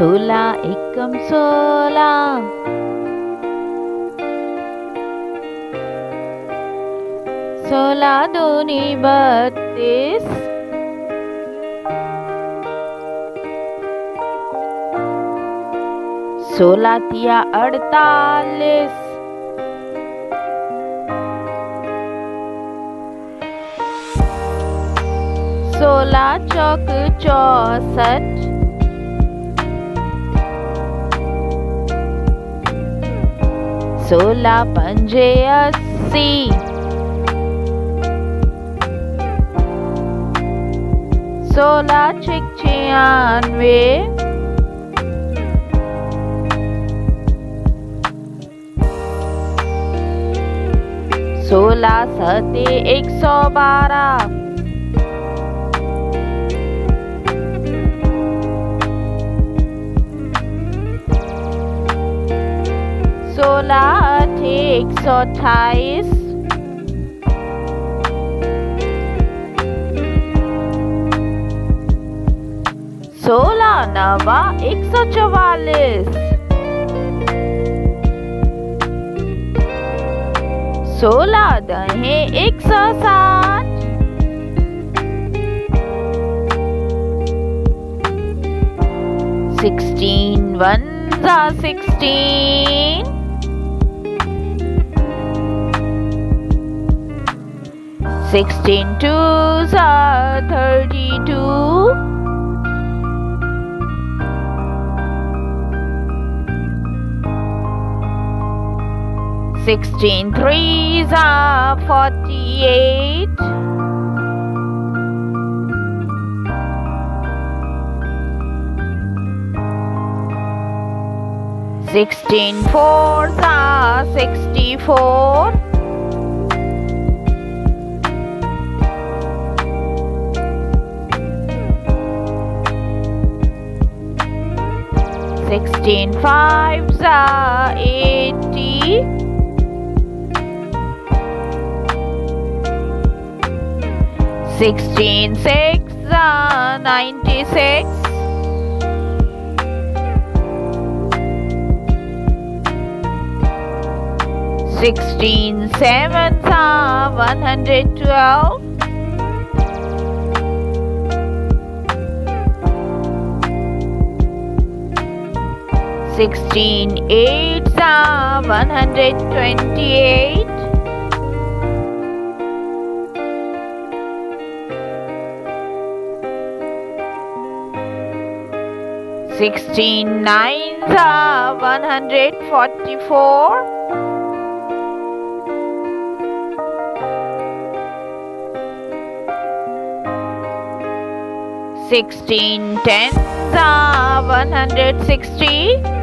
सोला एकम सोला, सोला दूनी 32, सोला तिया 48, सोला चौक 64, सोला पंजे 80, सोला छिक 96, सोला सते 112, सोला अठे 128, सोला नवा 144, सोला दहे 160, सिक्सटीन वन जा 16, सिक्सटीन टू जा 32, सिक्सटीन थ्री जा 48, सिक्सटीन फोर जा 64, सिक्सटीन फाइव जा 80, सिक्सटीन सिक्स जा 96, सिक्सटीन सेवन जा 112, सिक्सटीन एट जा 128, सिक्सटीन नाइन जा 144, सिक्सटीन टेन जा 160,